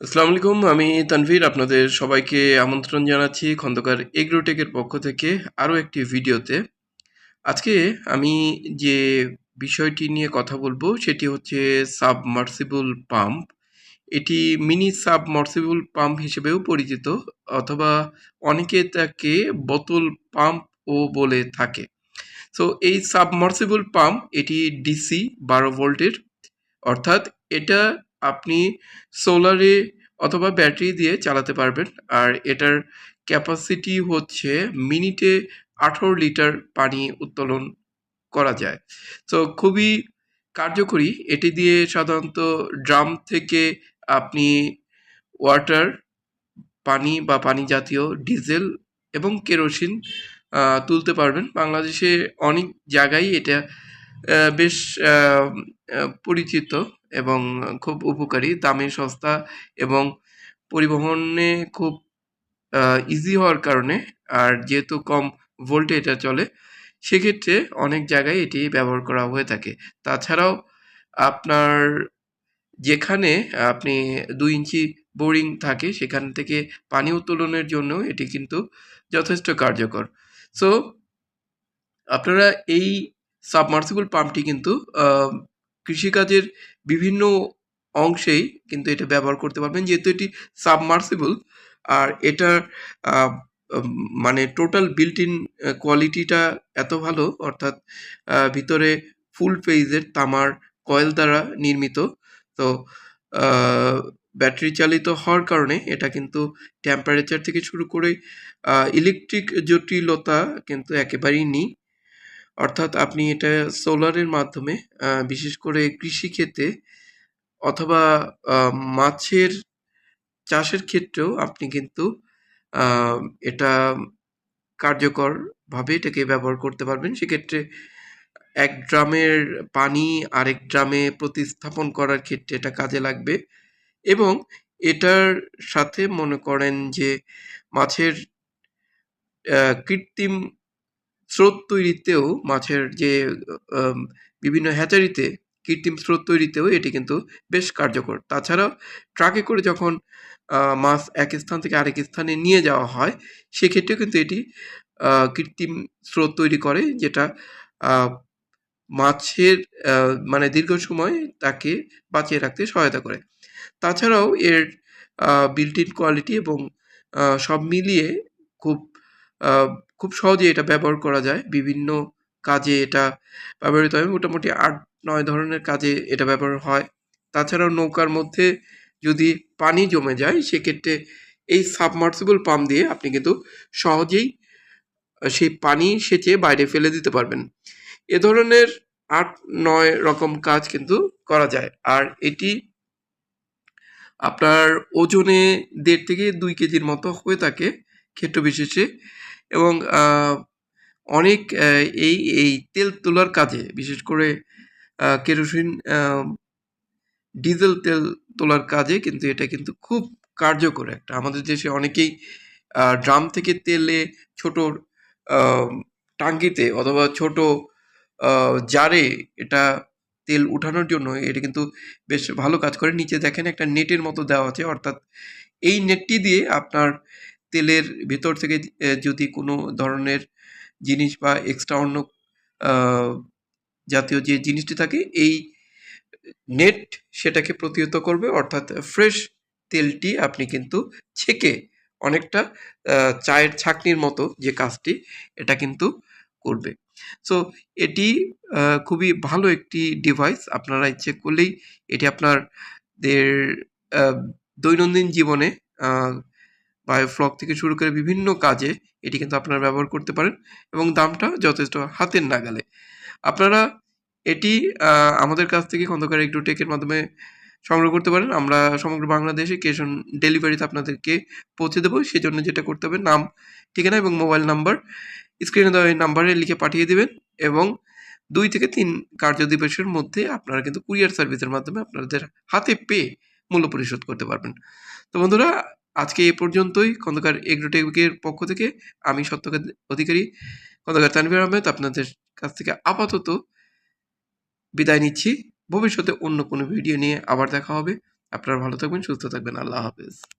আসসালামু আলাইকুম। আমি তানভীর। আপনাদের সবাইকে আমন্ত্রণ জানাচ্ছি খন্দকার এগ্রোটেকের পক্ষ থেকে আরও একটি ভিডিওতে। আজকে আমি যে বিষয়টি নিয়ে কথা বলবো সেটি হচ্ছে সাবমার্সিবল পাম্প। এটি মিনি সাবমার্সিবল পাম্প হিসেবেও পরিচিত, অথবা অনেকে তাকে বোতল পাম্পও বলে থাকে। সো এই সাবমার্সিবল পাম্প এটি ডিসি 12 ভোল্টের, অর্থাৎ এটা আপনি সোলারে অথবা ব্যাটারি দিয়ে চালাতে পারবেন। আর এটার ক্যাপাসিটি হচ্ছে মিনিটে 18 লিটার পানি উত্তোলন করা যায়। তো খুবই কার্যকরী। এটি দিয়ে সাধারণত ড্রাম থেকে আপনি ওয়াটার, পানি বা পানি জাতীয় ডিজেল এবং কেরোসিন তুলতে পারবেন। বাংলাদেশে অনেক জায়গায় এটা বেশ পরিচিত এবং খুব উপকারী, দামে সস্তা এবং পরিবহনে খুব ইজি হওয়ার কারণে, আর যেহেতু কম ভোল্টে এটা চলে, সেক্ষেত্রে অনেক জায়গায় এটি ব্যবহার করা হয়ে থাকে। তাছাড়াও আপনার যেখানে আপনি 2 ইঞ্চি বোরিং থাকে সেখান থেকে পানি উত্তোলনের জন্য এটি কিন্তু যথেষ্ট কার্যকর। সো আপনারা এই সাবমার্সিবল পাম্পটি কিন্তু কৃষিকাজের বিভিন্ন অংশেই কিন্তু এটা ব্যবহার করতে পারবেন, যেহেতু এটি সাবমার্সিবল। আর এটার আহ, মানে টোটাল বিল্ট ইন কোয়ালিটিটা এত ভালো, অর্থাৎ ভিতরে ফুল ফেজের তামার কয়েল দ্বারা নির্মিত। তো ব্যাটারি চালিত হওয়ার কারণে এটা কিন্তু টেম্পারেচার থেকে শুরু করে ইলেকট্রিক জটিলতা কিন্তু একেবারেই নেই। অর্থাৎ আপনি এটা সোলারের মাধ্যমে বিশেষ করে কৃষিক্ষেত্রে অথবা মাছের চাষের ক্ষেত্রেও আপনি কিন্তু এটা কার্যকরভাবে এটাকে ব্যবহার করতে পারবেন। সেক্ষেত্রে এক ড্রামের পানি আরেক ড্রামে প্রতিস্থাপন করার ক্ষেত্রে এটা কাজে লাগবে, এবং এটার সাথে মনে করেন যে মাছের কৃত্রিম স্রোত তৈরিতেও, মাছের যে আম বিভিন্ন হ্যাচারিতে কৃত্রিম স্রোত তৈরিতেও এটি কিন্তু বেশ কার্যকর। তাছাড়াও ট্রাকে করে যখন মাছ এক স্থান থেকে আরেক স্থানে নিয়ে যাওয়া হয়, সেক্ষেত্রেও কিন্তু এটি কৃত্রিম স্রোত তৈরি করে, যেটা আ মাছের মানে দীর্ঘ সময় তাকে বাঁচিয়ে রাখতে সহায়তা করে। তাছাড়াও এর বিল্ট ইন কোয়ালিটি এবং সব মিলিয়ে খুব আ খুব সহজেই এটা ব্যবহার করা যায়। বিভিন্ন কাজে এটা ব্যবহৃত হয়। মোটামুটি ৮-৯ ধরনের কাজে এটা ব্যবহার হয়। তাছাড়াও নৌকার মধ্যে যদি পানি জমে যায়, সেক্ষেত্রে এই সাবমার্সিবল পাম্প দিয়ে আপনি কিন্তু সহজেই সেই পানি সেচে বাইরে ফেলে দিতে পারবেন। এ ধরনের ৮-৯ রকম কাজ কিন্তু করা যায়। আর এটি আপনার ওজনে ১.৫ থেকে ২ কেজির মতো হয়ে থাকে ক্ষেত্র বিশেষে, এবং অনেক এই তেল তোলার কাজে, বিশেষ করে কেরোসিন, ডিজেল তেল তোলার কাজে কিন্তু এটা কিন্তু খুব কার্যকর একটা। আমাদের দেশে অনেকেই ড্রাম থেকে তেলে ছোট টাঙ্কিতে অথবা ছোট জারে এটা তেল উঠানোর জন্য এটা কিন্তু বেশ ভালো কাজ করে। নিচে দেখেন একটা নেটের মতো দেওয়া আছে, অর্থাৎ এই নেটটি দিয়ে আপনার তেলের ভেতর থেকে যদি কোনো ধরনের জিনিস বা এক্সট্রা অন্য আহ, জাতীয় যে জিনিসটি থাকে, এই নেট সেটাকে প্রতিহত করবে, অর্থাৎ ফ্রেশ তেলটি আপনি কিন্তু ছেঁকে অনেকটা চায়ের ছাঁকনির মতো যে কাজটি এটা কিন্তু করবে। সো এটি খুবই ভালো একটি ডিভাইস। আপনারা ইচ্ছে করলেই এটি আপনাদের দৈনন্দিন জীবনে বায়োফ্লক থেকে শুরু করে বিভিন্ন কাজে এটি কিন্তু আপনারা ব্যবহার করতে পারেন, এবং দামটা যথেষ্ট হাতের নাগালে। আপনারা এটি আমাদের কাছ থেকে খন্দকার এগ্রোটেকের মাধ্যমে সংগ্রহ করতে পারেন। আমরা সমগ্র বাংলাদেশে ক্যাশ অন ডেলিভারিতে আপনাদেরকে পৌঁছে দেবো। সেজন্য যেটা করতে হবে, নাম, ঠিকানা এবং মোবাইল নাম্বার স্ক্রিনে দেওয়া এই নাম্বারে লিখে পাঠিয়ে দিবেন, এবং ২ থেকে ৩ কার্য দিবসের মধ্যে আপনারা কিন্তু কুরিয়ার সার্ভিসের মাধ্যমে আপনাদের হাতে পেয়ে মূল্য পরিশোধ করতে পারবেন। তো বন্ধুরা, আজকে এ পর্যন্তই। খন্দকার এগ্রোটেকের পক্ষ থেকে আমি সত্যকার অধিকারী খন্দকার তানভীর আহমেদ আপনাদের কাছ থেকে আপাতত বিদায় নিচ্ছি। ভবিষ্যতে অন্য কোনো ভিডিও নিয়ে আবার দেখা হবে। আপনারা ভালো থাকবেন, সুস্থ থাকবেন। আল্লাহ হাফেজ।